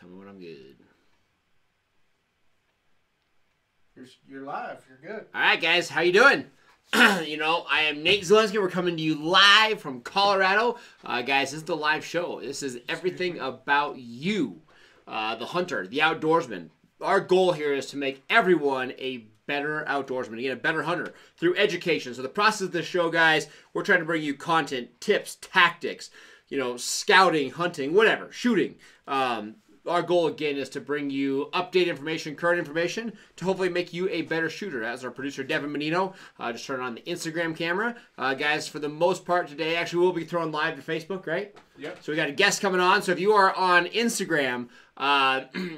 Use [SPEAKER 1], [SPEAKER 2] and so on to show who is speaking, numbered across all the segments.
[SPEAKER 1] Tell me when I'm good.
[SPEAKER 2] You're live. You're good.
[SPEAKER 1] All right, guys. How you doing? I am Nate Zelinsky. We're coming to you live from Colorado. Guys, this is the live show. This is everything about you, the hunter, the outdoorsman. Our goal here is to make everyone a better outdoorsman, again, a better hunter through education. So the process of this show, guys, we're trying to bring you content, tips, tactics, scouting, hunting, whatever, shooting. Our goal, again, is to bring you updated information, current information, to hopefully make you a better shooter. As our producer, Devin Menino, just turned on the Instagram camera. Guys, for the most part today, actually, we'll be throwing live to Facebook, right?
[SPEAKER 2] Yep.
[SPEAKER 1] So we got a guest coming on. So if you are on Instagram,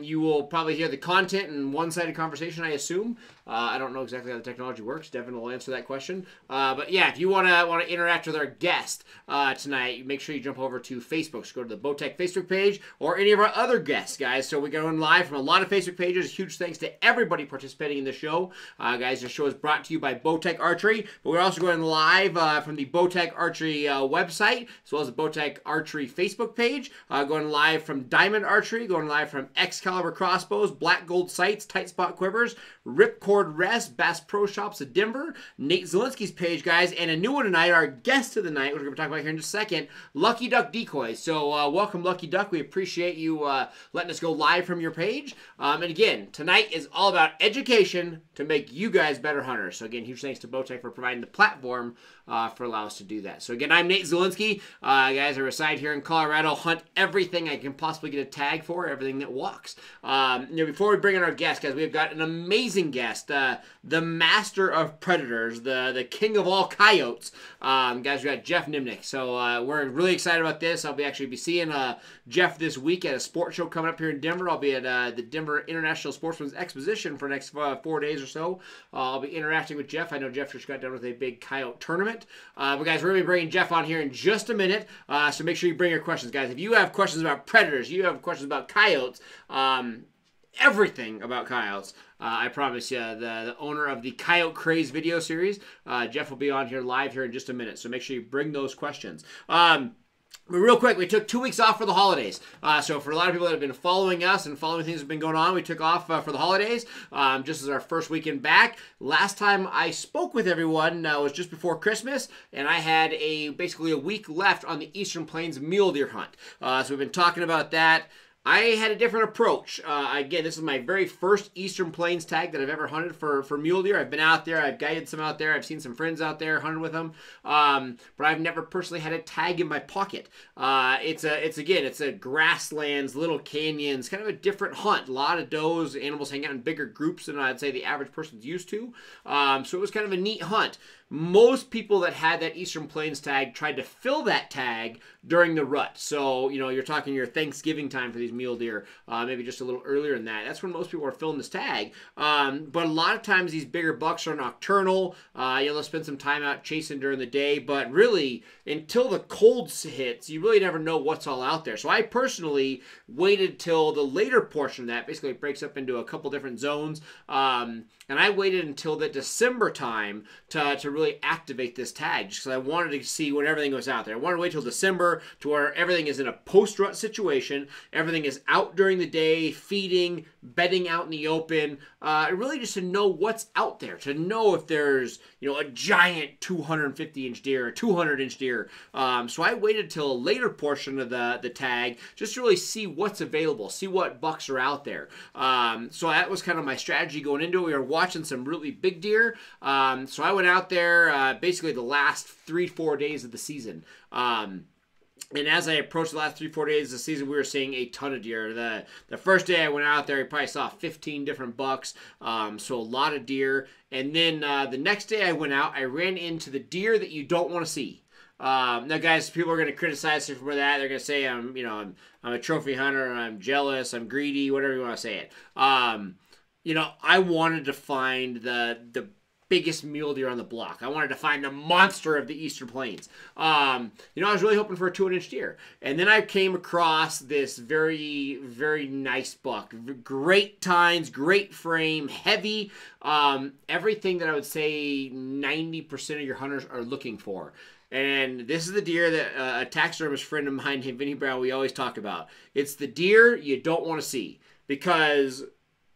[SPEAKER 1] you will probably hear the content in one-sided conversation, I assume. I don't know exactly how the technology works. Devin will answer that question. But yeah, if you want to interact with our guest tonight, make sure you jump over to Facebook. So go to the Bowtech Facebook page or any of our other guests, guys. So we're going live from a lot of Facebook pages. Huge thanks to everybody participating in the show. Guys, the show is brought to you by Bowtech Archery, but we're also going live from the Bowtech Archery website, as well as the Bowtech Archery Facebook page. Going live from Diamond Archery, going live from Excalibur Crossbows, Black Gold Sights, Tight Spot Quivers, Ripcord Rest, Bass Pro Shops of Denver, Nate Zelinsky's page, guys, and a new one tonight, our guest of the night, which we're going to talk about here in just a second, Lucky Duck Decoys. So welcome, Lucky Duck. We appreciate you letting us go live from your page. And again, tonight is all about education to make you guys better hunters. So again, huge thanks to Bowtech for providing the platform for allowing us to do that. So again, I'm Nate Zelinsky. Guys, I reside here in Colorado, hunt everything I can possibly get a tag for, everything that walks. Before we bring in our guest, guys, we've got an amazing guest, the master of predators, the king of all coyotes. Guys, we got Jeff Nimnick. So we're really excited about this. I'll actually be seeing Jeff this week at a sports show coming up here in Denver. I'll be at the Denver International Sportsman's Exposition for the next 4 days or so. I'll be interacting with Jeff. I know Jeff just got done with a big coyote tournament. But guys, we're going to be bringing Jeff on here in just a minute. So make sure you bring your questions, guys. If you have questions about predators, you have questions about coyotes, everything about coyotes, I promise you, the owner of the Coyote Craze video series, Jeff, will be on here live here in just a minute. So make sure you bring those questions. But real quick, we took 2 weeks off for the holidays. So for a lot of people that have been following us and following things that have been going on, we took off for the holidays, just as our first weekend back. Last time I spoke with everyone was just before Christmas, and I had basically a week left on the Eastern Plains mule deer hunt. So we've been talking about that. I had a different approach. Again, this is my very first Eastern Plains tag that I've ever hunted for mule deer. I've been out there. I've guided some out there. I've seen some friends out there, hunted with them. But I've never personally had a tag in my pocket. It's a grasslands, little canyons, kind of a different hunt. A lot of does, animals hang out in bigger groups than I'd say the average person's used to. So it was kind of a neat hunt. Most people that had that Eastern Plains tag tried to fill that tag during the rut. So, you're talking your Thanksgiving time for these mule deer, maybe just a little earlier than that. That's when most people are filling this tag. But a lot of times these bigger bucks are nocturnal. They'll spend some time out chasing during the day. But really, until the cold hits, you really never know what's all out there. So I personally waited till the later portion of that. Basically, it breaks up into a couple different zones. And I waited until the December time to really activate this tag, just because I wanted to see when everything was out there. I wanted to wait till December to where everything is in a post-rut situation. Everything is out during the day, feeding, bedding out in the open. Really just to know what's out there, to know if there's, a giant 250-inch deer, a 200-inch deer. So I waited till a later portion of the tag just to really see what's available, see what bucks are out there. So that was kind of my strategy going into it. We were watching some really big deer. So I went out there basically the last 3-4 days of the season. And as I approached the last 3-4 days of the season, we were seeing a ton of deer. The first day I went out there, I probably saw 15 different bucks, so a lot of deer. And then the next day I went out, I ran into the deer that you don't want to see. Now, guys, people are going to criticize me for that. They're going to say I'm a trophy hunter, I'm jealous, I'm greedy, whatever you want to say it. I wanted to find the biggest mule deer on the block. I wanted to find the monster of the Eastern Plains. I was really hoping for a 200-inch deer. And then I came across this very, very nice buck. Great tines, great frame, heavy, everything that I would say 90% of your hunters are looking for. And this is the deer that a taxidermist friend of mine named Vinny Brown, we always talk about. It's the deer you don't want to see because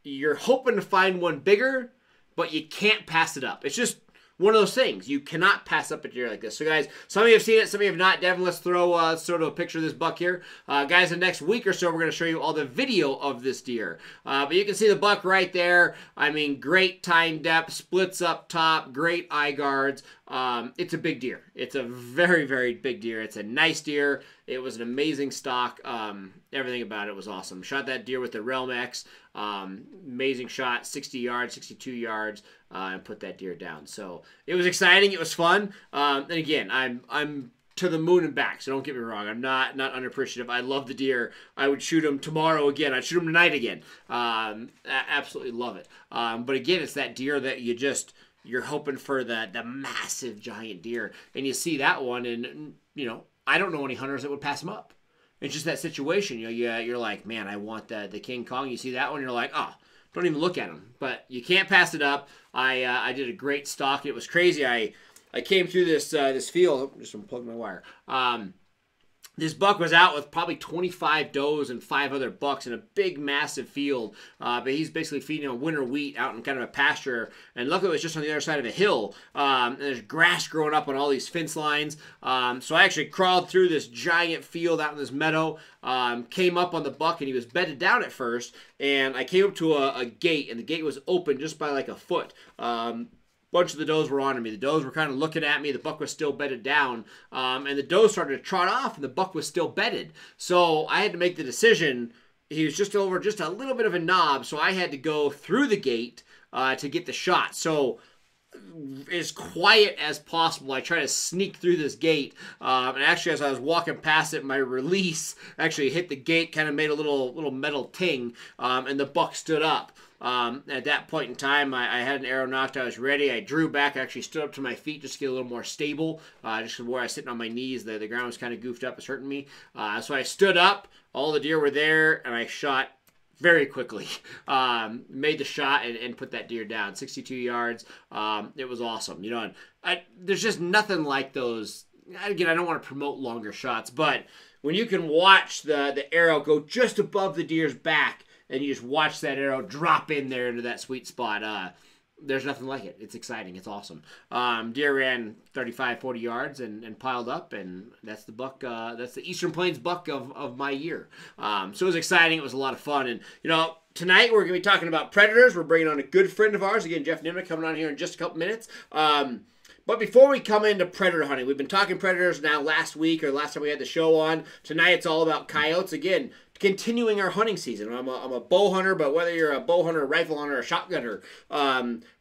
[SPEAKER 1] you're hoping to find one bigger, but you can't pass it up. It's just one of those things. You cannot pass up a deer like this. So, guys, some of you have seen it, some of you have not. Devin, let's throw sort of a picture of this buck here. Guys, the next week or so, we're going to show you all the video of this deer. But you can see the buck right there. I mean, great tine depth, splits up top, great eye guards. It's a big deer. It's a very, very big deer. It's a nice deer. It was an amazing stock. Everything about it was awesome. Shot that deer with the Realm X. Amazing shot, 60 yards, 62 yards, and put that deer down. So it was exciting. It was fun. And again, I'm to the moon and back. So don't get me wrong. I'm not unappreciative. I love the deer. I would shoot him tomorrow again. I'd shoot him tonight again. Absolutely love it. But again, it's that deer that you're hoping for the massive giant deer, and you see that one, and I don't know any hunters that would pass him up. It's just that situation. You're like, man, I want the King Kong. You see that one, you're like, oh, don't even look at him. But you can't pass it up. I did a great stalk. It was crazy. I came through this field. I'm just gonna plug my wire. This buck was out with probably 25 does and 5 other bucks in a big, massive field. But he's basically feeding on winter wheat out in kind of a pasture. And luckily, it was just on the other side of a hill. And there's grass growing up on all these fence lines. So I actually crawled through this giant field out in this meadow. Came up on the buck, and he was bedded down at first. And I came up to a gate, and the gate was open just by like a foot. Bunch of the does were on me. The does were kind of looking at me. The buck was still bedded down. And the does started to trot off, and the buck was still bedded. So I had to make the decision. He was just over just a little bit of a knob, so I had to go through the gate to get the shot. So as quiet as possible, I try to sneak through this gate. And actually, as I was walking past it, my release actually hit the gate, kind of made a little metal ting, and the buck stood up. At that point in time, I had an arrow knocked. I was ready. I drew back. I actually stood up to my feet just to get a little more stable. Just where I was sitting on my knees, the ground was kind of goofed up. It was hurting me. So I stood up. All the deer were there, and I shot very quickly. Made the shot and put that deer down. 62 yards. It was awesome. And there's just nothing like those. Again, I don't want to promote longer shots, but when you can watch the arrow go just above the deer's back, and you just watch that arrow drop in there into that sweet spot. There's nothing like it. It's exciting. It's awesome. Deer ran 35, 40 yards and piled up, and that's the buck. That's the Eastern Plains buck of my year. So it was exciting. It was a lot of fun. And, tonight we're going to be talking about predators. We're bringing on a good friend of ours. Again, Jeff Niemann coming on here in just a couple minutes. But before we come into predator hunting, we've been talking predators now last week or last time we had the show on. Tonight it's all about coyotes. Again, continuing our hunting season. I'm a bow hunter, but whether you're a bow hunter, a rifle hunter, a shotgunner,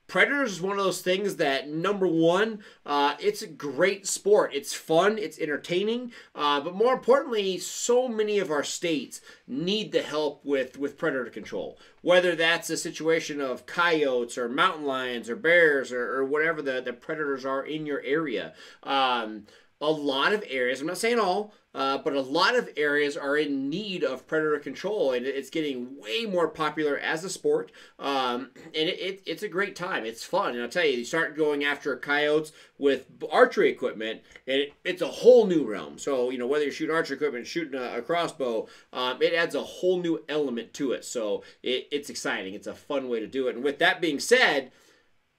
[SPEAKER 1] predators is one of those things that, number one, it's a great sport. It's fun. It's entertaining. But more importantly, so many of our states need the help with predator control. Whether that's a situation of coyotes or mountain lions or bears or whatever the predators are in your area. A lot of areas, I'm not saying all, but a lot of areas are in need of predator control, and it's getting way more popular as a sport, and it's a great time. It's fun, and I'll tell you start going after coyotes with archery equipment, and it's a whole new realm. So, whether you're shooting archery equipment, shooting a crossbow, it adds a whole new element to it, so it's exciting. It's a fun way to do it, and with that being said,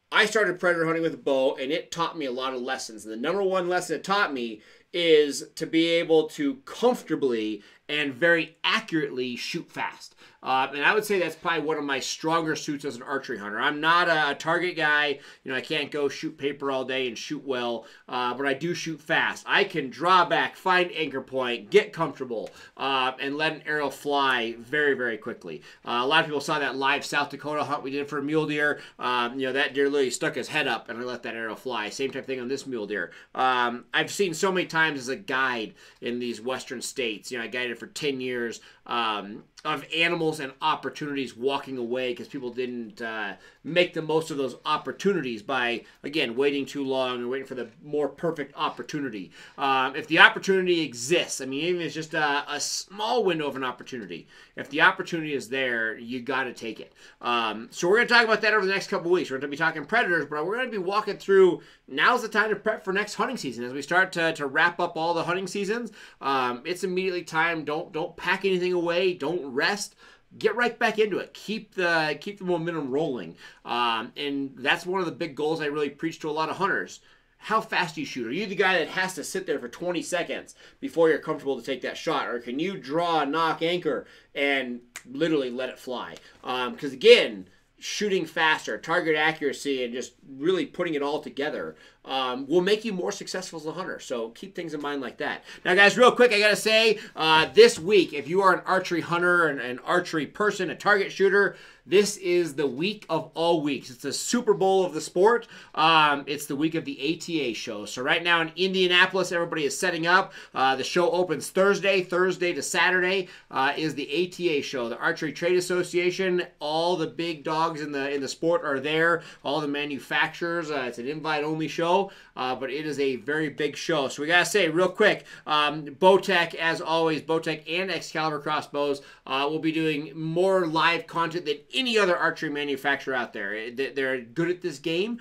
[SPEAKER 1] I started predator hunting with a bow, and it taught me a lot of lessons. And the number one lesson it taught me is to be able to comfortably and very accurately shoot fast. And I would say that's probably one of my stronger suits as an archery hunter. I'm not a target guy. I can't go shoot paper all day and shoot well, but I do shoot fast. I can draw back, find anchor point, get comfortable, and let an arrow fly very, very quickly. A lot of people saw that live South Dakota hunt we did for a mule deer. That deer literally stuck his head up and I let that arrow fly. Same type of thing on this mule deer. I've seen so many times as a guide in these western states. I guided for 10 years of animals kills and opportunities walking away because people didn't make the most of those opportunities by, again, waiting too long or waiting for the more perfect opportunity. If the opportunity exists, I mean, even if it's just a small window of an opportunity, if the opportunity is there, you got to take it. So we're going to talk about that over the next couple weeks. We're going to be talking predators, but we're going to be walking through, now's the time to prep for next hunting season. As we start to wrap up all the hunting seasons, it's immediately time. Don't pack anything away. Don't rest. Get right back into it. Keep the momentum rolling. And that's one of the big goals I really preach to a lot of hunters. How fast do you shoot? Are you the guy that has to sit there for 20 seconds before you're comfortable to take that shot? Or can you draw a knock anchor and literally let it fly? Because again, shooting faster, target accuracy, and just really putting it all together will make you more successful as a hunter. So keep things in mind like that. Now, guys, real quick, I got to say, this week, if you are an archery hunter, an archery person, a target shooter, this is the week of all weeks. It's the Super Bowl of the sport. It's the week of the ATA show. So right now in Indianapolis, everybody is setting up. The show opens Thursday to Saturday is the ATA show, the Archery Trade Association. All the big dogs in the sport are there. All the manufacturers. It's an invite-only show, but it is a very big show. So we gotta say real quick, Bowtech, as always, Bowtech and Excalibur crossbows will be doing more live content than any other archery manufacturer out there. They're good at this game.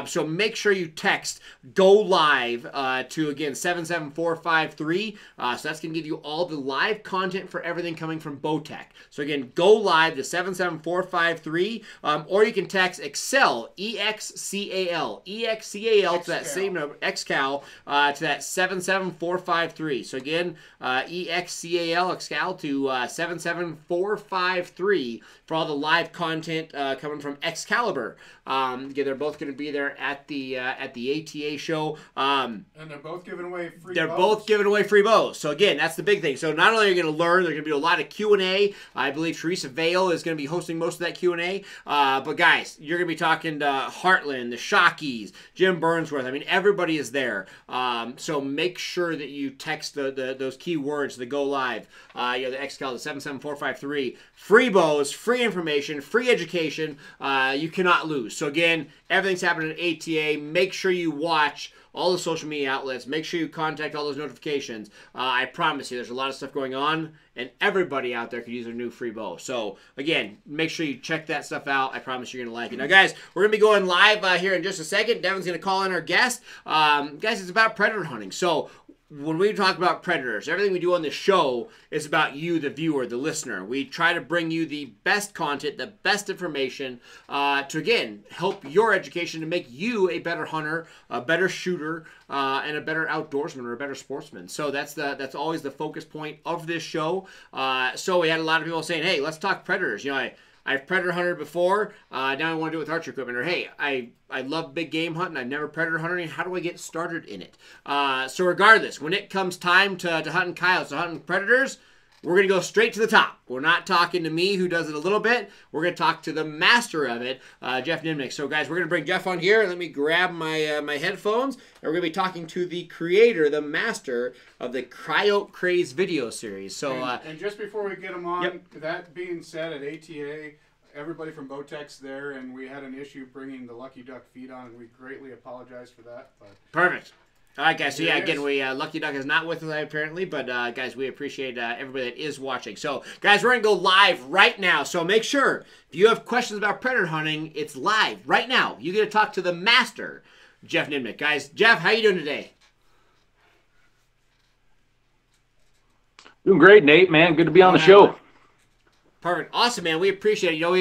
[SPEAKER 1] So make sure you text "Go Live" to, again, 77453. So that's going to give you all the live content for everything coming from Bowtech. So again, "Go Live" to 77453. Or you can text Excel, EXCAL, to that same number, XCAL, to that 77453. So again, EXCAL, Excal, to 77453 for all the live content coming from Excalibur. Again, they're both going to be there at the ATA show.
[SPEAKER 2] And they're both giving away free bows.
[SPEAKER 1] They're both giving away free bows. So again, that's the big thing. So not only are you going to learn, there's going to be a lot of Q&A. I believe Teresa Vale is going to be hosting most of that Q&A. But guys, you're going to be talking to Heartland, the Shockeys, Jim Burnsworth. I mean, everybody is there. So make sure that you text those key words, the "Go Live." The XCal, the 77453. Free bows, free information, free education. You cannot lose. So again, everything's happening at ATA. Make sure you watch all the social media outlets. Make sure you contact all those notifications. I promise you, there's a lot of stuff going on, and everybody out there could use a new free bow. So again, make sure you check that stuff out. I promise you're going to like it. Now, guys, we're going to be going live here in just a second. Devin's going to call in our guest. Guys, it's about predator hunting. So when we talk about predators, everything we do on this show is about you, the viewer, the listener. We try to bring you the best content, the best information to, again, help your education to make you a better hunter, a better shooter, and a better outdoorsman or a better sportsman. So that's always the focus point of this show. So we had a lot of people saying, hey, let's talk predators. You know, I've predator hunted before. Now I want to do it with archery equipment. Or, hey, I love big game hunting. I've never predator hunted. How do I get started in it? So regardless, when it comes time to hunting coyotes, to hunting predators, we're going to go straight to the top. We're not talking to me, who does it a little bit. We're going to talk to the master of it, Jeff Niemann. So, guys, we're going to bring Jeff on here. Let me grab my headphones. And we're going to be talking to the creator, the master of the Coyote Craze video series. So,
[SPEAKER 2] and just before we get him on,
[SPEAKER 1] yep.
[SPEAKER 2] That being said, at ATA, everybody from Bowtech's there, and we had an issue bringing the Lucky Duck feed on, and we greatly apologize for that. But
[SPEAKER 1] perfect. All right, guys. So, yeah, again, Lucky Duck is not with us, apparently. But, guys, we appreciate everybody that is watching. So, guys, we're going to go live right now. So, make sure, if you have questions about predator hunting, it's live right now. You get to talk to the master, Jeff Niemann. Guys, Jeff, how you doing today?
[SPEAKER 3] Doing great, Nate, man. Good to be on the show.
[SPEAKER 1] Perfect. Awesome, man. We appreciate it. You know,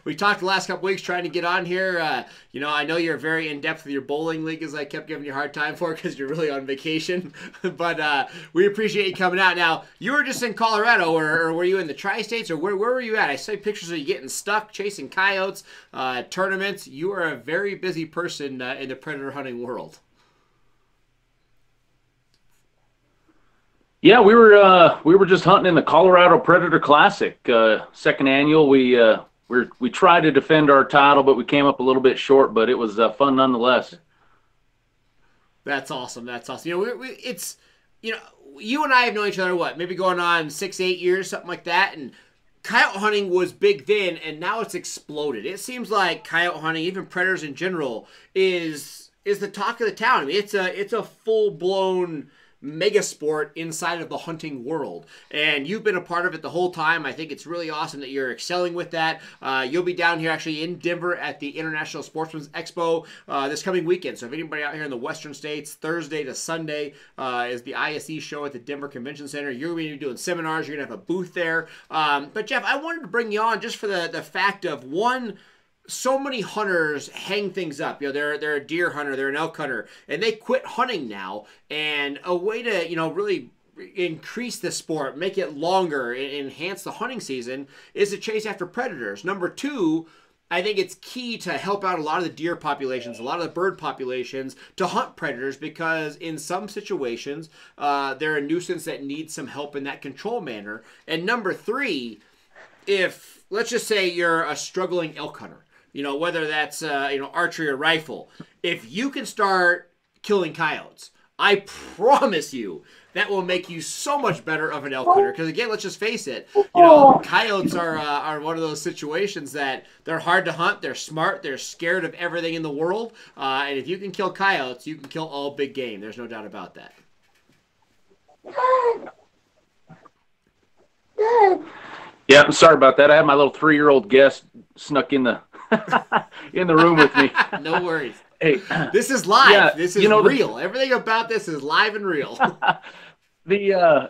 [SPEAKER 1] we've talked the last couple weeks trying to get on here. You know, I know you're very in-depth with your bowling league, as I kept giving you a hard time for, because you're really on vacation. But we appreciate you coming out. Now, you were just in Colorado, or were you in the Tri-States, or where were you at? I saw pictures of you getting stuck, chasing coyotes, tournaments. You are a very busy person in the predator hunting world.
[SPEAKER 3] Yeah, we were just hunting in the Colorado Predator Classic, second annual. We tried to defend our title, but we came up a little bit short. But it was fun nonetheless.
[SPEAKER 1] That's awesome. That's awesome. You know, you know, you and I have known each other maybe going on 6-8 years, something like that, and coyote hunting was big then, and now it's exploded. It seems like coyote hunting, even predators in general, is the talk of the town. I mean, it's a full blown mega sport inside of the hunting world, and you've been a part of it the whole time. I think it's really awesome that you're excelling with that. You'll be down here actually in Denver at the International Sportsman's Expo this coming weekend. So if anybody out here in the Western States, Thursday to Sunday is the ISE show at the Denver Convention Center. You're going to be doing seminars. You're going to have a booth there. But Jeff, I wanted to bring you on just for the fact of one. So many hunters hang things up. You know, they're a deer hunter, they're an elk hunter, and they quit hunting now. And a way to, you know, really increase the sport, make it longer, enhance the hunting season is to chase after predators. Number two, I think it's key to help out a lot of the deer populations, a lot of the bird populations to hunt predators, because in some situations, they're a nuisance that needs some help in that control manner. And number three, if, let's just say you're a struggling elk hunter, you know, whether that's, archery or rifle, if you can start killing coyotes, I promise you that will make you so much better of an elk hunter. Because again, let's just face it, you know, coyotes are one of those situations that they're hard to hunt. They're smart. They're scared of everything in the world. And if you can kill coyotes, you can kill all big game. There's no doubt about that.
[SPEAKER 3] Yeah, I'm sorry about that. I had my little 3-year-old guest snuck in the in the room with me.
[SPEAKER 1] No worries.
[SPEAKER 3] Hey,
[SPEAKER 1] this is live.
[SPEAKER 3] Yeah,
[SPEAKER 1] this is real. Everything about this is live and real.
[SPEAKER 3] Yeah,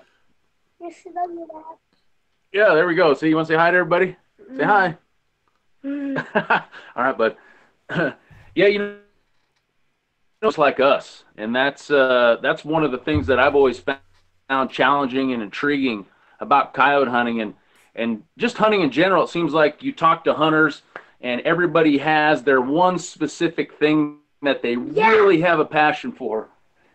[SPEAKER 3] there we go. So you want to say hi to everybody? Say hi. All right, bud. Yeah, you know, it's like us, and that's one of the things that I've always found challenging and intriguing about coyote hunting and just hunting in general. It seems like you talk to hunters, and everybody has their one specific thing that they really have a passion for.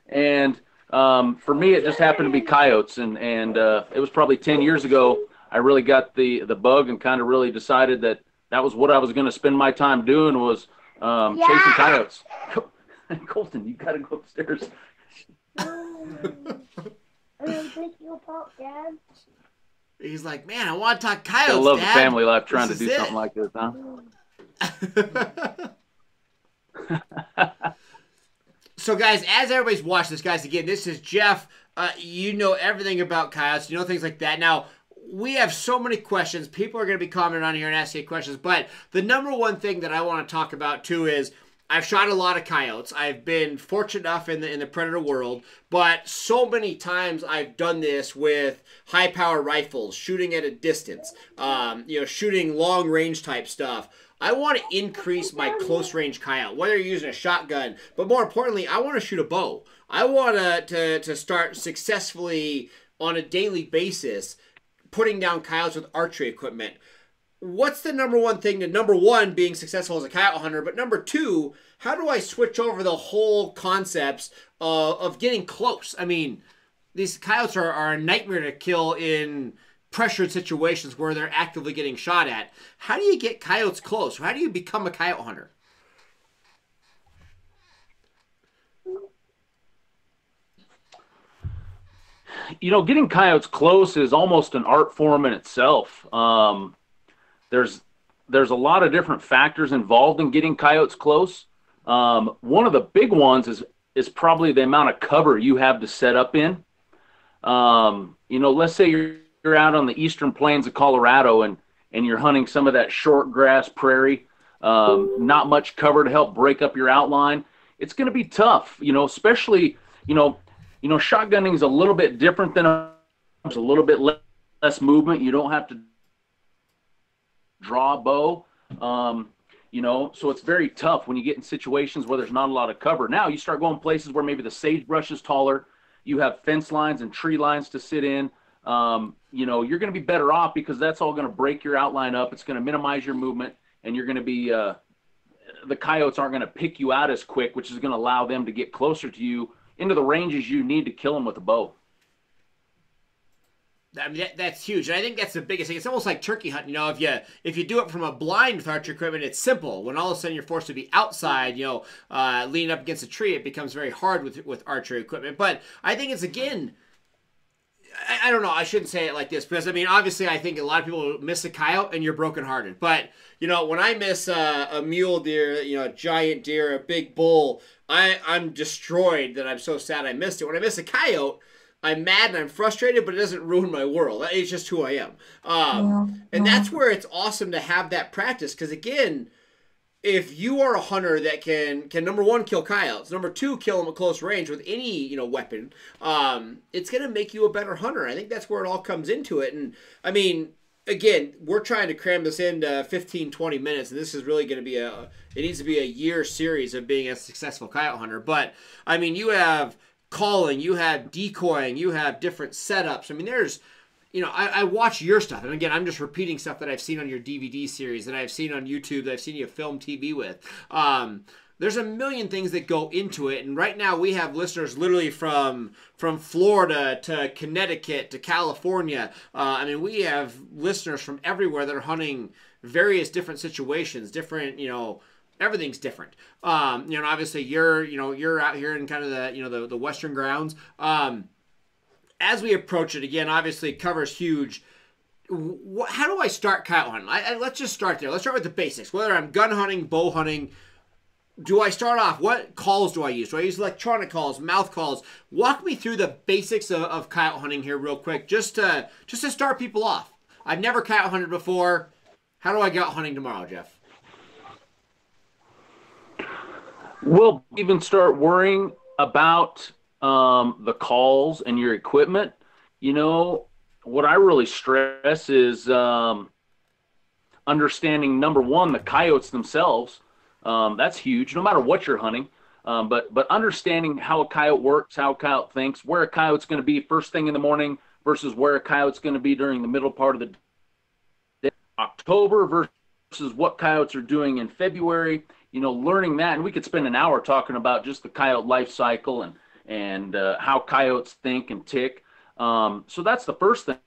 [SPEAKER 3] And for me, it just happened to be coyotes. And it was probably 10 years ago, I really got the bug and kind of really decided that was what I was going to spend my time doing, was chasing coyotes. Colton, you got to go upstairs.
[SPEAKER 1] He's like, man, I want to talk coyotes,
[SPEAKER 3] I love
[SPEAKER 1] Dad.
[SPEAKER 3] the family life trying to do something like this, huh?
[SPEAKER 1] So, guys, as everybody's watching this, guys, again, this is Jeff. You know everything about coyotes. You know things like that. Now, we have so many questions. People are going to be commenting on here and asking questions. But the number one thing that I want to talk about, too, is I've shot a lot of coyotes. I've been fortunate enough in the predator world, but so many times I've done this with high power rifles, shooting at a distance, shooting long range type stuff. I want to increase my close range coyote, whether you're using a shotgun, but more importantly, I want to shoot a bow. I want to start successfully on a daily basis putting down coyotes with archery equipment. What's the number one thing to, number one, being successful as a coyote hunter, but number two, how do I switch over the whole concepts of getting close? I mean, these coyotes are a nightmare to kill in pressured situations where they're actively getting shot at. How do you get coyotes close? How do you become a coyote hunter?
[SPEAKER 3] You know, getting coyotes close is almost an art form in itself. There's a lot of different factors involved in getting coyotes close. One of the big ones is probably the amount of cover you have to set up in. Let's say you're out on the eastern plains of Colorado and you're hunting some of that short grass prairie, not much cover to help break up your outline. It's going to be tough, especially, shotgunning is a little bit different than a little bit less movement. You don't have to draw a bow, so it's very tough when you get in situations where there's not a lot of cover. Now you start going places where maybe the sagebrush is taller, you have fence lines and tree lines to sit in. You're going to be better off because that's all going to break your outline up. It's going to minimize your movement, and you're going to be the coyotes aren't going to pick you out as quick, which is going to allow them to get closer to you into the ranges you need to kill them with a bow.
[SPEAKER 1] I mean, that's huge. And I think that's the biggest thing. It's almost like turkey hunting. If you do it from a blind with archery equipment, it's simple. When all of a sudden you're forced to be outside, leaning up against a tree, it becomes very hard with archery equipment. But I think it's, again, I don't know. I shouldn't say it like this because, I mean, obviously, I think a lot of people miss a coyote and you're brokenhearted. But, you know, when I miss a mule deer, you know, a giant deer, a big bull, I'm destroyed that I'm so sad I missed it. When I miss a coyote, I'm mad and I'm frustrated, but it doesn't ruin my world. It's just who I am. And that's where it's awesome to have that practice because, again, if you are a hunter that can number one, kill coyotes, number two, kill them at close range with any, you know, weapon, it's going to make you a better hunter. I think that's where it all comes into it. And I mean, again, we're trying to cram this into 15, 20 minutes, and this is really going to be it needs to be a year series of being a successful coyote hunter. But I mean, you have calling, you have decoying, you have different setups. I mean, there's, you know, I watch your stuff, and again, I'm just repeating stuff that I've seen on your DVD series, that I've seen on YouTube, that I've seen you film TV with. There's a million things that go into it, and right now we have listeners literally from Florida to Connecticut to California. I mean, we have listeners from everywhere that are hunting various different situations, different, you know, everything's different. You know, obviously you're out here in kind of the, you know, the western grounds. As we approach it, again, obviously cover's huge. How do I start coyote hunting? Let's just start there. Let's start with the basics. Whether I'm gun hunting, bow hunting, do I start off? What calls do I use? Do I use electronic calls, mouth calls? Walk me through the basics of coyote hunting here real quick, just to start people off. I've never coyote hunted before. How do I go out hunting tomorrow, Jeff?
[SPEAKER 3] We'll even start worrying about the calls and your equipment. You know, what I really stress is understanding, number one, the coyotes themselves. That's huge, no matter what you're hunting. But understanding how a coyote works, how a coyote thinks, where a coyote's going to be first thing in the morning versus where a coyote's going to be during the middle part of the day, October versus what coyotes are doing in February. You know, learning that, and we could spend an hour talking about just the coyote life cycle and how coyotes think and tick. So that's the first thing.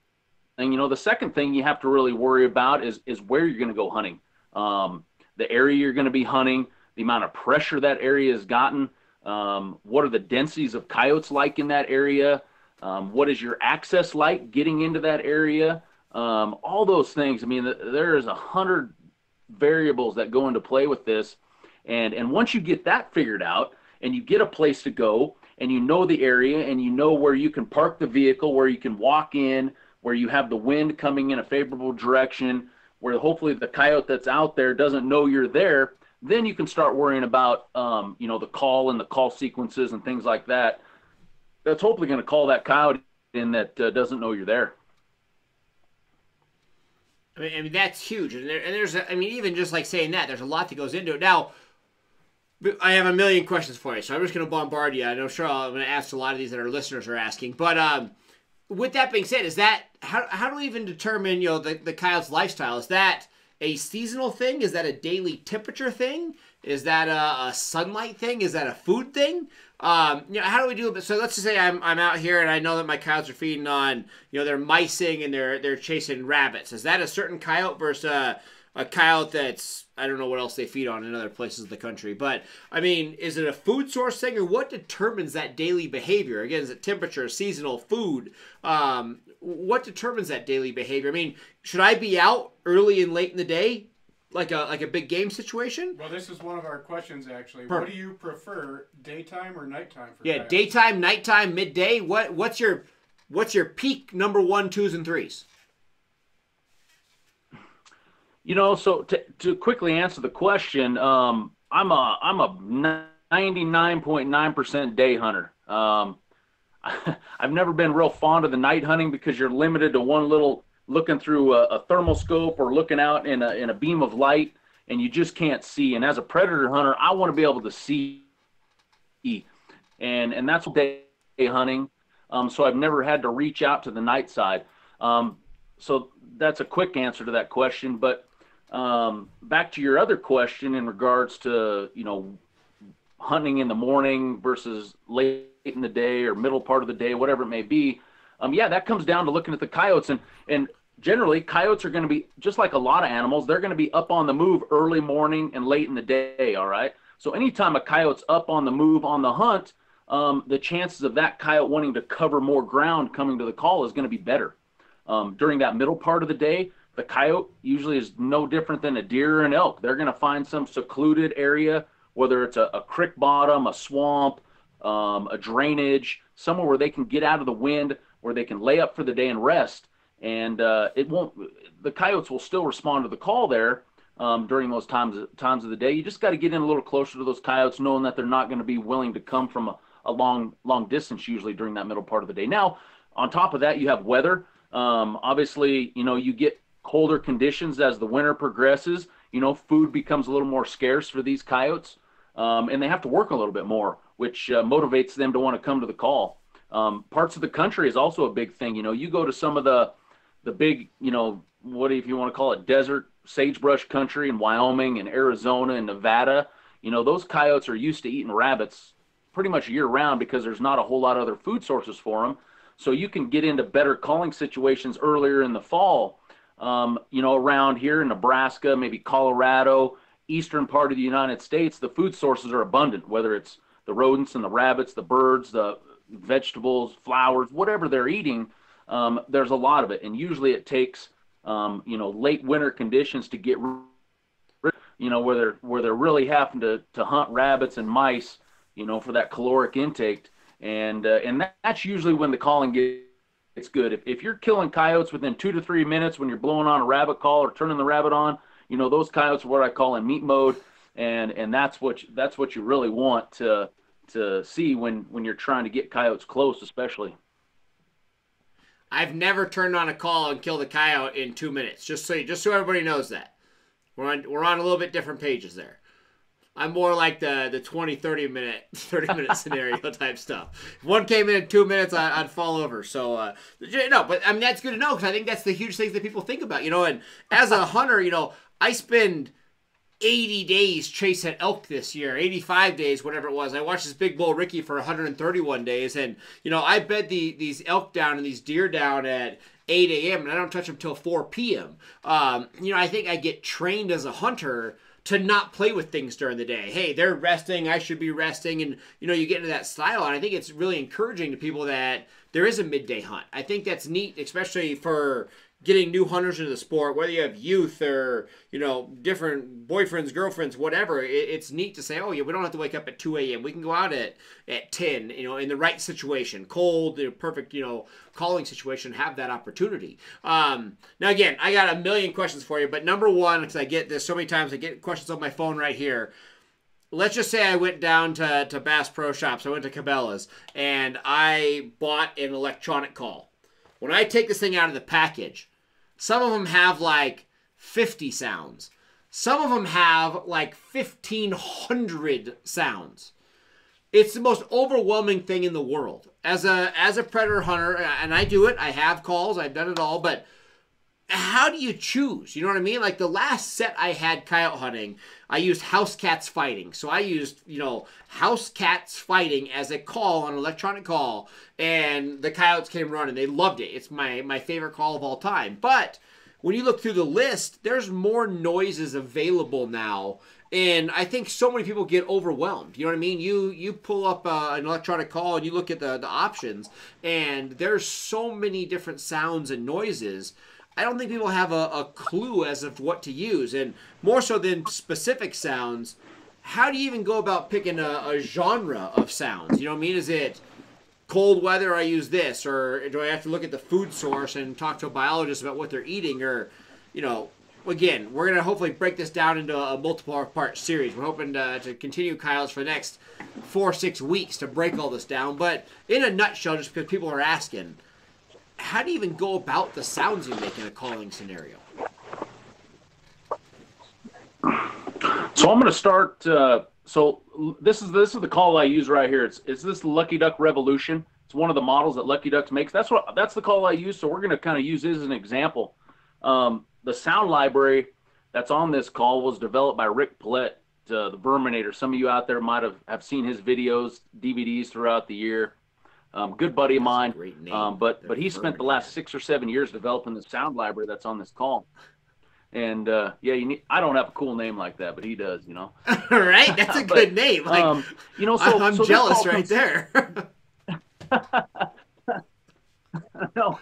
[SPEAKER 3] And, you know, the second thing you have to really worry about is where you're going to go hunting. The area you're going to be hunting, the amount of pressure that area has gotten, what are the densities of coyotes like in that area, what is your access like getting into that area, all those things. I mean, there is 100 variables that go into play with this. And once you get that figured out and you get a place to go and you know the area and you know where you can park the vehicle, where you can walk in, where you have the wind coming in a favorable direction, where hopefully the coyote that's out there doesn't know you're there, then you can start worrying about, you know, the call and the call sequences and things like that. That's hopefully going to call that coyote in that doesn't know you're there.
[SPEAKER 1] I mean that's huge. And there's, I mean, even just like saying that, there's a lot that goes into it. Now, I have a million questions for you, so I'm just going to bombard you. I'm sure I'm going to ask a lot of these that our listeners are asking. But with that being said, is that how do we even determine, you know, the coyote's lifestyle? Is that a seasonal thing? Is that a daily temperature thing? Is that a sunlight thing? Is that a food thing? You know, how do we do it? So let's just say I'm out here and I know that my coyotes are feeding on, you know, they're micing and they're chasing rabbits. Is that a certain coyote versus a coyote that's, I don't know what else they feed on in other places of the country. But, I mean, is it a food source thing, or what determines that daily behavior? Again, is it temperature, seasonal, food? What determines that daily behavior? I mean, should I be out early and late in the day, like a big game situation?
[SPEAKER 2] Well, this is one of our questions, actually.
[SPEAKER 1] Perfect.
[SPEAKER 2] What do you prefer, daytime or nighttime for
[SPEAKER 1] Yeah,
[SPEAKER 2] coyotes?
[SPEAKER 1] daytime, nighttime, midday. What's your peak number 1, 2s, and 3s?
[SPEAKER 3] You know, so to quickly answer the question, I'm a 99.9% day hunter. I've never been real fond of the night hunting because you're limited to one little looking through a thermal scope or looking out in a beam of light, and you just can't see. And as a predator hunter, I want to be able to see, and that's day hunting. So I've never had to reach out to the night side. So that's a quick answer to that question. But back to your other question in regards to, you know, hunting in the morning versus late in the day or middle part of the day, whatever it may be. Yeah, that comes down to looking at the coyotes, and generally coyotes are going to be just like a lot of animals. They're going to be up on the move early morning and late in the day. All right. So anytime a coyote's up on the move on the hunt, the chances of that coyote wanting to cover more ground coming to the call is going to be better. During that middle part of the day, the coyote usually is no different than a deer or an elk. They're going to find some secluded area, whether it's a creek bottom, a swamp, a drainage, somewhere where they can get out of the wind, where they can lay up for the day and rest. And the coyotes will still respond to the call there during those times of the day. You just got to get in a little closer to those coyotes, knowing that they're not going to be willing to come from a long distance usually during that middle part of the day. Now, on top of that, you have weather. Obviously, you get colder conditions as the winter progresses. Food becomes a little more scarce for these coyotes, and they have to work a little bit more, which motivates them to want to come to the call. Parts of the country is also a big thing. You go to some of the big, what if you want to call it, desert sagebrush country in Wyoming and Arizona and Nevada. Those coyotes are used to eating rabbits pretty much year round because there's not a whole lot of other food sources for them. So you can get into better calling situations earlier in the fall. Around here in Nebraska, maybe Colorado, eastern part of the United States, the food sources are abundant, whether it's the rodents and the rabbits, the birds, the vegetables, flowers, whatever they're eating, there's a lot of it. And usually it takes, late winter conditions to get rid, where they're really having to hunt rabbits and mice, for that caloric intake. And that's usually when the calling gets good. If you're killing coyotes within 2 to 3 minutes when you're blowing on a rabbit call or turning the rabbit on, those coyotes are what I call in meat mode. And that's what you really want to see when you're trying to get coyotes close, especially.
[SPEAKER 1] I've never turned on a call and killed a coyote in 2 minutes. Just so everybody knows that. We're on a little bit different pages there. I'm more like the 30 minute scenario type stuff. If one came in 2 minutes, I'd fall over. So no, but I mean that's good to know because I think that's the huge things that people think about. And as a hunter, I spend 80 days chasing elk this year, 85 days, whatever it was. I watched this big bull Ricky for 131 days, and I bed these elk down and these deer down at 8 a.m. and I don't touch them till 4 p.m. I think I get trained as a hunter to not play with things during the day. Hey, they're resting, I should be resting, and you get into that style, and I think it's really encouraging to people that there is a midday hunt. I think that's neat, especially for getting new hunters into the sport, whether you have youth or, different boyfriends, girlfriends, whatever. It's neat to say, oh, yeah, we don't have to wake up at 2 a.m. We can go out at 10, in the right situation, cold, perfect, calling situation, have that opportunity. Now, again, I got a million questions for you, but number one, because I get this so many times, I get questions on my phone right here. Let's just say I went down to Bass Pro Shops. I went to Cabela's, and I bought an electronic call. When I take this thing out of the package, some of them have like 50 sounds. Some of them have like 1,500 sounds. It's the most overwhelming thing in the world. As a predator hunter, and I do it, I have calls, I've done it all, but how do you choose? You know what I mean? Like the last set I had coyote hunting, I used house cats fighting. So I used, house cats fighting as a call, an electronic call, and the coyotes came running. They loved it. It's my favorite call of all time. But when you look through the list, there's more noises available now. And I think so many people get overwhelmed. You know what I mean? You pull up an electronic call and you look at the options, and there's so many different sounds and noises. I don't think people have a clue as of what to use. And more so than specific sounds, how do you even go about picking a genre of sounds? You know what I mean? Is it cold weather, I use this? Or do I have to look at the food source and talk to a biologist about what they're eating? Or, again, we're going to hopefully break this down into a multiple-part series. We're hoping to continue coyotes for the next 4-6 weeks to break all this down. But in a nutshell, just because people are asking, how do you even go about the sounds you make in a calling scenario?
[SPEAKER 3] So I'm going to start. So this is the call I use right here. It's this Lucky Duck Revolution. It's one of the models that Lucky Ducks makes. That's the call I use. So we're going to kind of use this as an example. The sound library that's on this call was developed by Rick Paulette, the Verminator. Some of you out there might have seen his videos, DVDs throughout the year. Good buddy of mine, but he spent the last 6 or 7 years developing the sound library that's on this call. And yeah, I don't have a cool name like that, but he does, you know.
[SPEAKER 1] Right? That's a good name. Like,
[SPEAKER 3] you know, so
[SPEAKER 1] I'm
[SPEAKER 3] so this
[SPEAKER 1] jealous
[SPEAKER 3] call
[SPEAKER 1] right
[SPEAKER 3] comes,
[SPEAKER 1] there.
[SPEAKER 3] no.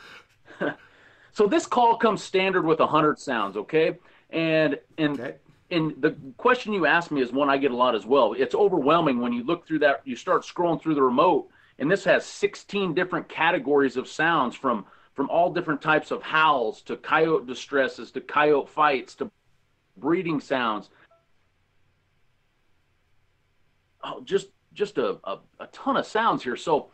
[SPEAKER 3] So this call comes standard with 100 sounds, okay? And and
[SPEAKER 1] Okay.
[SPEAKER 3] and the question you asked me is one I get a lot as well. It's overwhelming when you look through that. You start scrolling through the remote, and this has 16 different categories of sounds from all different types of howls to coyote distresses to coyote fights to breeding sounds. Oh, just a ton of sounds here. So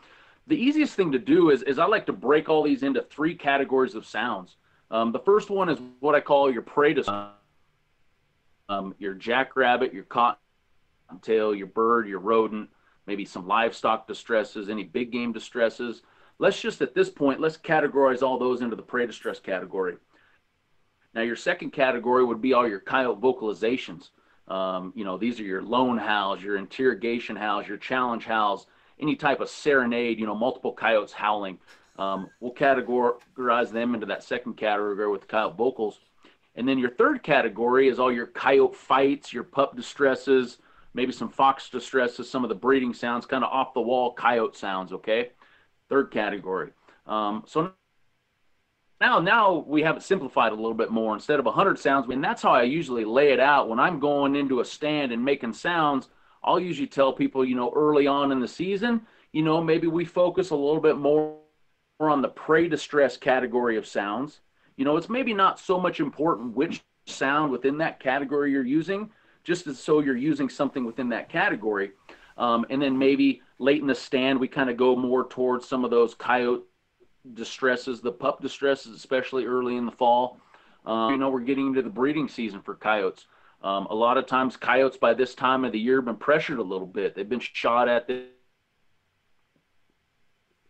[SPEAKER 3] the easiest thing to do is I like to break all these into three categories of sounds. The first one is what I call your prey to your jackrabbit, your cottontail, your bird, your rodent, maybe some livestock distresses, any big game distresses. Let's just at this point, let's categorize all those into the prey distress category. Now, your second category would be all your coyote vocalizations. You know, these are your lone howls, your interrogation howls, your challenge howls, any type of serenade, you know, multiple coyotes howling. We'll categorize them into that second category with coyote vocals. And then your third category is all your coyote fights, your pup distresses, maybe some fox distresses, some of the breeding sounds, kind of off the wall coyote sounds, okay? Third category. So now we have it simplified a little bit more. Instead of 100 sounds, and that's how I usually lay it out. When I'm going into a stand and making sounds, I'll usually tell people, you know, early on in the season, you know, maybe we focus a little bit more on the prey distress category of sounds. You know, it's maybe not so much important which sound within that category you're using, just as so you're using something within that category. And then maybe late in the stand, we kind of go more towards some of those coyote distresses, the pup distresses, especially early in the fall. You know, we're getting into the breeding season for coyotes. A lot of times coyotes by this time of the year have been pressured a little bit. They've been shot at.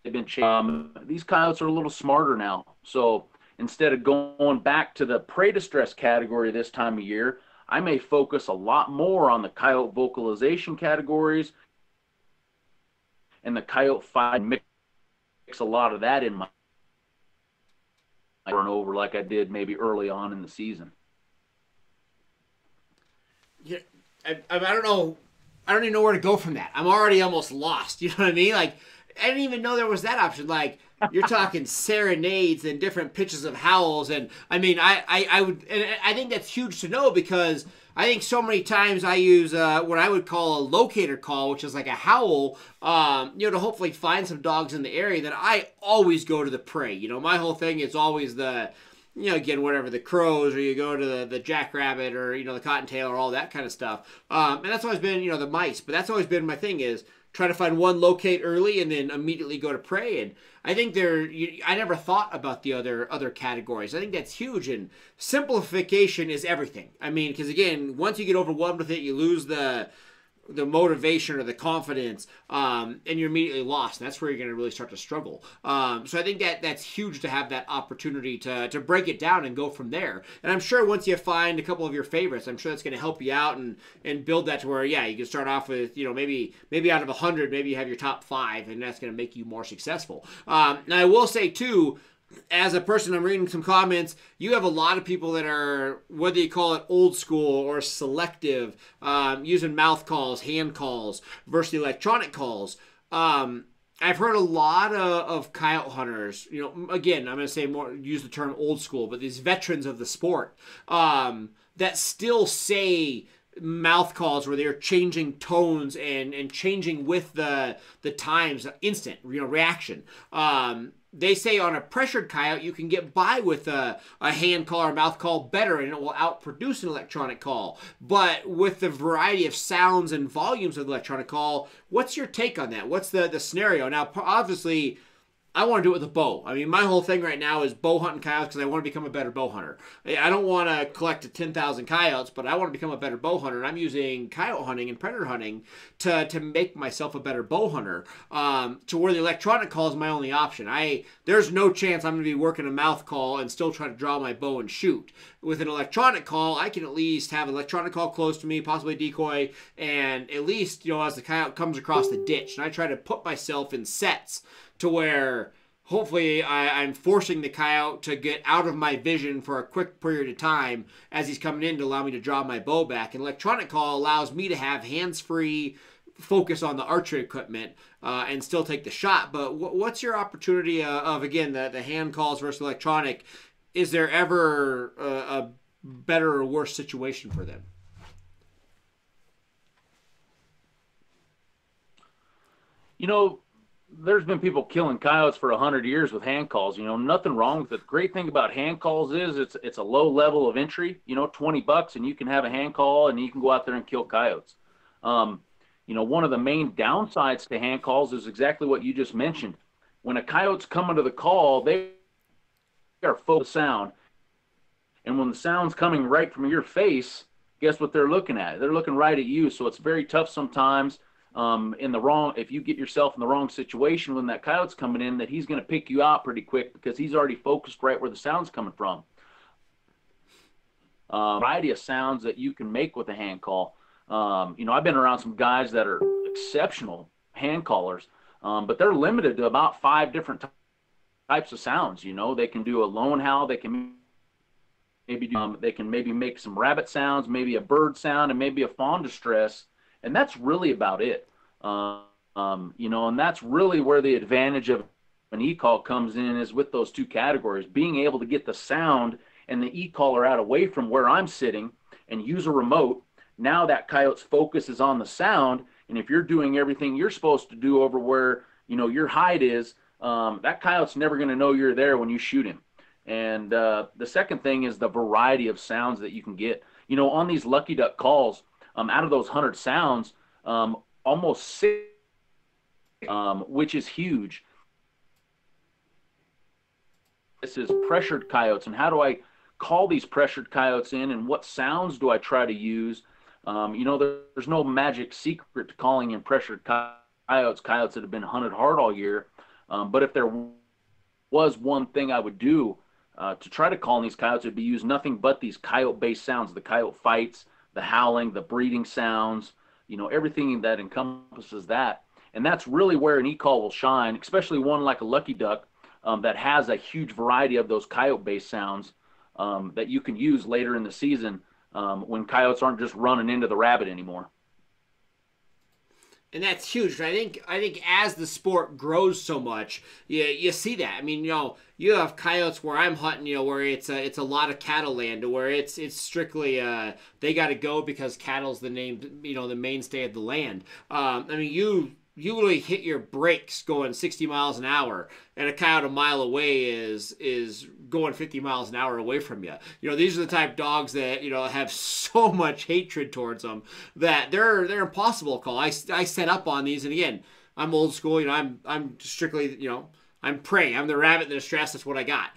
[SPEAKER 3] These coyotes are a little smarter now. So instead of going back to the prey distress category this time of year, I may focus a lot more on the coyote vocalization categories and the coyote fight, mix a lot of that in my over and over like I did maybe early on in the season.
[SPEAKER 1] Yeah, I don't know. I don't even know where to go from that. I'm already almost lost. You know what I mean? Like, I didn't even know there was that option. Like, you're talking serenades and different pitches of howls, and I mean, I would, and I think that's huge to know because I think so many times I use what I would call a locator call, which is like a howl, you know, to hopefully find some dogs in the area. That I always go to the prey. You know, my whole thing is always the, you know, again, whatever, the crows, or you go to the jackrabbit, or, you know, the cottontail, or all that kind of stuff. And that's always been, you know, the mice. But that's always been my thing is try to find one locate early and then immediately go to prey. And I think I never thought about the other categories. I think that's huge. And simplification is everything. I mean, because again, once you get overwhelmed with it, you lose the motivation or the confidence, and you're immediately lost. And that's where you're going to really start to struggle. So I think that's huge to have that opportunity to break it down and go from there. And I'm sure once you find a couple of your favorites, I'm sure that's going to help you out and build that to where, yeah, you can start off with, you know, maybe out of 100, maybe you have your top 5, and that's going to make you more successful. Now I will say too, as a person, I'm reading some comments, you have a lot of people that are, whether you call it old school or selective, using mouth calls, hand calls versus the electronic calls. I've heard a lot of coyote hunters, you know, again, I'm going to say more, use the term old school, but these veterans of the sport, that still say mouth calls where they're changing tones and changing with the times, instant, you know, reaction. They say on a pressured coyote, you can get by with a hand call or mouth call better, and it will outproduce an electronic call. But with the variety of sounds and volumes of the electronic call, what's your take on that? What's the scenario? Now, obviously, I want to do it with a bow. I mean, my whole thing right now is bow hunting coyotes because I want to become a better bow hunter. I don't want to collect 10,000 coyotes, but I want to become a better bow hunter. And I'm using coyote hunting and predator hunting to make myself a better bow hunter, to where the electronic call is my only option. There's no chance I'm going to be working a mouth call and still try to draw my bow and shoot. With an electronic call, I can at least have an electronic call close to me, possibly a decoy, and at least, you know, as the coyote comes across the ditch, and I try to put myself in sets to where hopefully I'm forcing the coyote to get out of my vision for a quick period of time as he's coming in to allow me to draw my bow back. An electronic call allows me to have hands-free focus on the archery equipment and still take the shot. But what's your opportunity of, again, the hand calls versus electronic? Is there ever a better or worse situation for them?
[SPEAKER 3] You know, there's been people killing coyotes for 100 years with hand calls. You know, nothing wrong with it. The great thing about hand calls is it's a low level of entry. You know, $20 and you can have a hand call and you can go out there and kill coyotes. You know, one of the main downsides to hand calls is exactly what you just mentioned. When a coyote's coming to the call, they are focused on sound. And when the sound's coming right from your face, guess what they're looking at? They're looking right at you. So it's very tough sometimes if you get yourself in the wrong situation when that coyote's coming in, that he's going to pick you out pretty quick because he's already focused right where the sound's coming from. Variety of sounds that you can make with a hand call. You know, I've been around some guys that are exceptional hand callers, but they're limited to about 5 different types of sounds. You know, they can do a lone howl, they can maybe make some rabbit sounds, maybe a bird sound, and maybe a fawn distress, and that's really about it. You know, and that's really where the advantage of an e-call comes in, is with those 2 categories, being able to get the sound and the e-caller out away from where I'm sitting and use a remote. Now that coyote's focus is on the sound, and if you're doing everything you're supposed to do over where, you know, your hide is, that coyote's never going to know you're there when you shoot him. And the second thing is the variety of sounds that you can get. You know, on these Lucky Duck calls, out of those 100 sounds, almost 6, which is huge. This is pressured coyotes, and how do I call these pressured coyotes in, and what sounds do I try to use? You know, there's no magic secret to calling in pressured coyotes that have been hunted hard all year. But if there was one thing I would do to try to call in these coyotes, it'd be use nothing but these coyote-based sounds, the coyote fights, the howling, the breeding sounds, you know, everything that encompasses that. And that's really where an e-call will shine, especially one like a Lucky Duck that has a huge variety of those coyote-based sounds that you can use later in the season when coyotes aren't just running into the rabbit anymore.
[SPEAKER 1] And that's huge. I think as the sport grows so much, you see that. I mean, you know, you have coyotes where I'm hunting, you know, where it's a lot of cattle land, where it's strictly they got to go because cattle's the mainstay of the land. I mean, you literally hit your brakes going 60 miles an hour, and a coyote a mile away is going 50 miles an hour away from you. You know, these are the type of dogs that, you know, have so much hatred towards them that they're impossible to call. I set up on these, and again, I'm old school. You know, I'm strictly, you know, I'm prey. I'm the rabbit in the distress. That's what I got.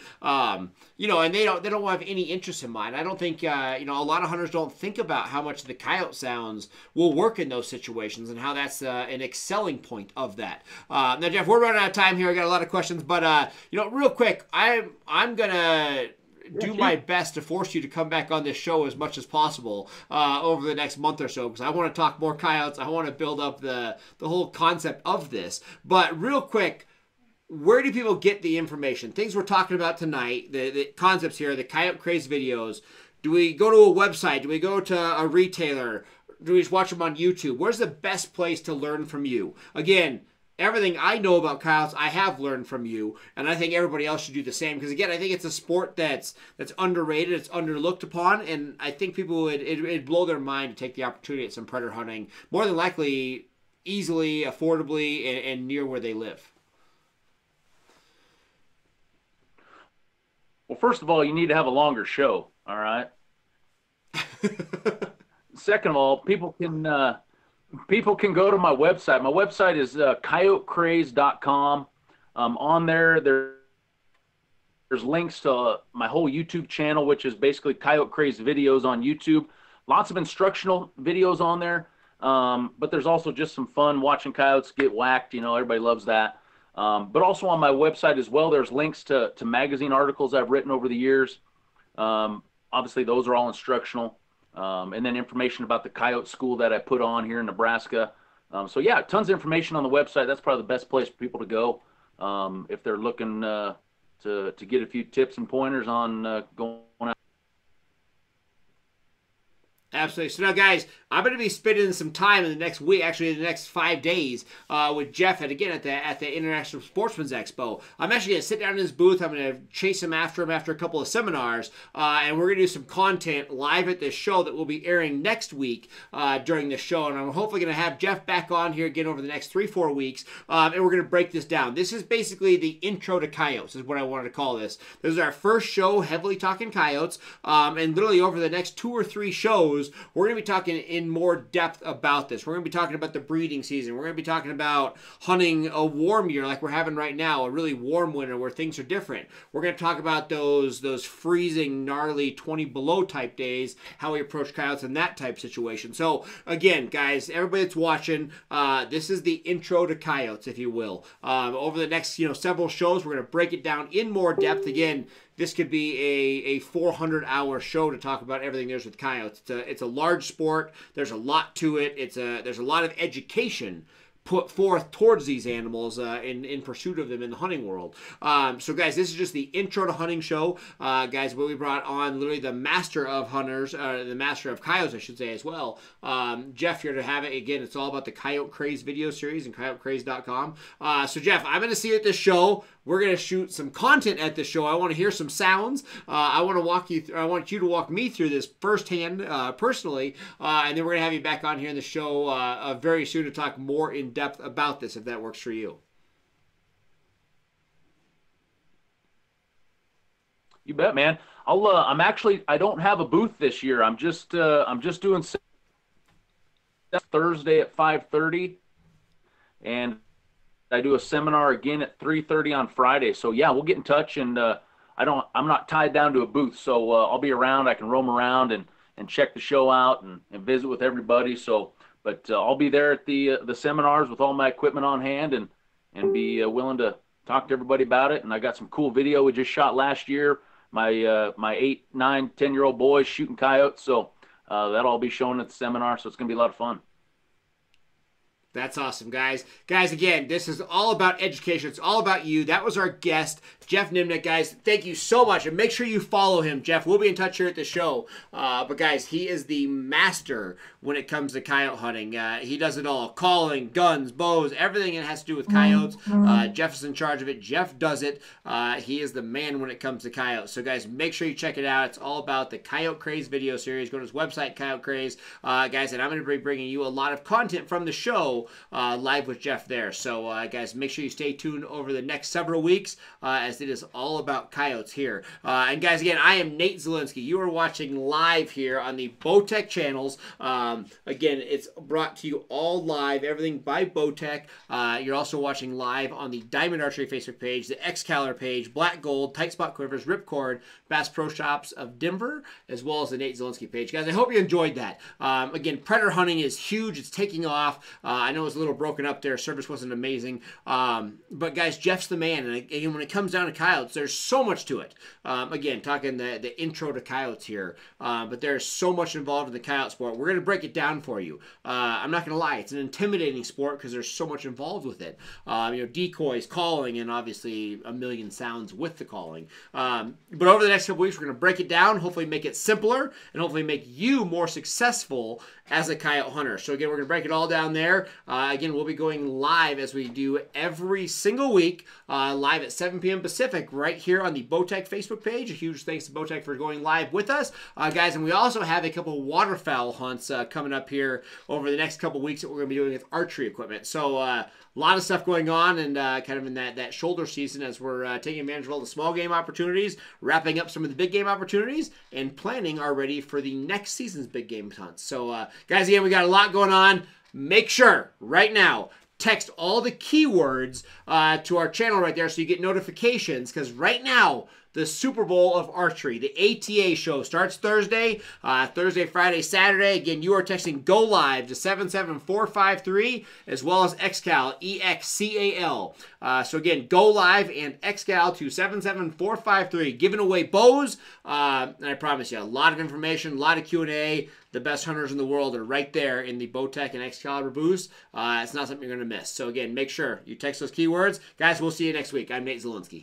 [SPEAKER 1] You know, and they don't have any interest in mine. I don't think, you know, a lot of hunters don't think about how much the coyote sounds will work in those situations and how that's an excelling point of that. Now, Jeff, we're running out of time here. I got a lot of questions, but you know, real quick, I'm gonna do my best to force you to come back on this show as much as possible over the next month or so, because I want to talk more coyotes. I want to build up the whole concept of this. But real quick, where do people get the information? Things we're talking about tonight, the concepts here, the Coyote Craze videos. Do we go to a website? Do we go to a retailer? Do we just watch them on YouTube? Where's the best place to learn from you? Again, everything I know about coyotes, I have learned from you, and I think everybody else should do the same. Because again, I think it's a sport that's underrated, it's underlooked upon, and I think people it'd blow their mind to take the opportunity at some predator hunting, more than likely, easily, affordably, and near where they live.
[SPEAKER 3] Well, first of all, you need to have a longer show, all right? Second of all, people can go to my website. My website is coyotecraze.com. On there's links to my whole YouTube channel, which is basically Coyote Craze videos on YouTube. Lots of instructional videos on there, but there's also just some fun watching coyotes get whacked. You know, everybody loves that. But also on my website as well, there's links to magazine articles I've written over the years. Obviously, those are all instructional. And then information about the coyote school that I put on here in Nebraska. So yeah, tons of information on the website. That's probably the best place for people to go. if they're looking to get a few tips and pointers on going out.
[SPEAKER 1] Absolutely. So now, guys, I'm going to be spending some time in the next week, actually in the next 5 days, with Jeff, and again at the International Sportsman's Expo. I'm actually going to sit down in his booth. I'm going to chase him after a couple of seminars, and we're going to do some content live at this show that will be airing next week during the show. And I'm hopefully going to have Jeff back on here again over the next 3-4 weeks, and we're going to break this down. This is basically the intro to coyotes, is what I wanted to call this. This is our first show heavily talking coyotes, and literally over the next 2 or 3 shows, we're going to be talking in more depth about this. We're going to be talking about the breeding season. We're going to be talking about hunting a warm year like we're having right now, a really warm winter where things are different. We're going to talk about those freezing, gnarly 20 below type days, how we approach coyotes in that type situation. So again, guys, everybody that's watching, this is the intro to coyotes, if you will. Over the next several shows, we're going to break it down in more depth. Again, this could be a 400-hour show to talk about everything there's with coyotes. It's a large sport. There's a lot to it. There's a lot of education put forth towards these animals in pursuit of them in the hunting world. So guys, this is just the intro to hunting show. Guys, we brought on literally the master of hunters, the master of coyotes, I should say, as well. Jeff here to have it. Again, it's all about the Coyote Craze video series and coyotecraze.com. So Jeff, I'm going to see you at this show. We're going to shoot some content at this show. I want to hear some sounds. I want you to walk me through this firsthand, personally, and then we're going to have you back on here in the show very soon to talk more in depth about this, if that works for you.
[SPEAKER 3] You bet, man. I don't have a booth this year. I'm just doing Thursday at 5:30, and I do a seminar again at 3:30 on Friday. So yeah, we'll get in touch, and I'm not tied down to a booth, so I'll be around. I can roam around and check the show out and visit with everybody. So, but I'll be there at the seminars with all my equipment on hand and be willing to talk to everybody about it. And I got some cool video we just shot last year. My 8, 9, 10-year-old boys shooting coyotes. So that'll all be shown at the seminar. So it's gonna be a lot of fun.
[SPEAKER 1] That's awesome, guys. Guys, again, this is all about education. It's all about you. That was our guest, Jeff Niemann. Guys, thank you so much. And make sure you follow him, Jeff. We'll be in touch here at the show. But, guys, he is the master when it comes to coyote hunting. He does it all. Calling, guns, bows, everything that has to do with coyotes. Jeff is in charge of it. Jeff does it. He is the man when it comes to coyotes. So, guys, make sure you check it out. It's all about the Coyote Craze video series. Go to his website, Coyote Craze. Guys, and I'm going to be bringing you a lot of content from the show live with Jeff there. So, guys, make sure you stay tuned over the next several weeks as it is all about coyotes here. And, guys, again, I am Nate Zelinsky. You are watching live here on the Bowtech channels. Again, it's brought to you all live, everything by Bowtech. You're also watching live on the Diamond Archery Facebook page, the Excalibur page, Black Gold, Tight Spot Quivers, Ripcord, Bass Pro Shops of Denver, as well as the Nate Zelinsky page. Guys, I hope you enjoyed that. Again, predator hunting is huge. It's taking off. I know it was a little broken up there. Service wasn't amazing. But, guys, Jeff's the man. And, again, when it comes down to coyotes, there's so much to it. Again, talking the intro to coyotes here. But there's so much involved in the coyote sport. We're going to break it down for you. I'm not going to lie. It's an intimidating sport because there's so much involved with it. Decoys, calling, and obviously a million sounds with the calling. But over the next couple weeks, we're going to break it down, hopefully make it simpler, and hopefully make you more successful as a coyote hunter. So, again, we're going to break it all down there. Again, we'll be going live as we do every single week, live at 7 p.m. Pacific, right here on the Bowtech Facebook page. A huge thanks to Bowtech for going live with us. Guys, and we also have a couple waterfowl hunts coming up here over the next couple weeks that we're going to be doing with archery equipment. So, a lot of stuff going on, and kind of in that shoulder season as we're taking advantage of all the small game opportunities, wrapping up some of the big game opportunities, and planning already for the next season's big game hunts. So, guys, again, we got a lot going on. Make sure right now, text all the keywords to our channel right there so you get notifications, because right now, the Super Bowl of archery. The ATA show starts Thursday, Friday, Saturday. Again, you are texting GO LIVE to 77453 as well as XCAL, EXCAL. So again, GO LIVE and XCAL to 77453. Giving away bows, and I promise you, a lot of information, a lot of Q&A. The best hunters in the world are right there in the Bowtech and Excalibur booths. It's not something you're going to miss. So again, make sure you text those keywords. Guys, we'll see you next week. I'm Nate Zelinsky.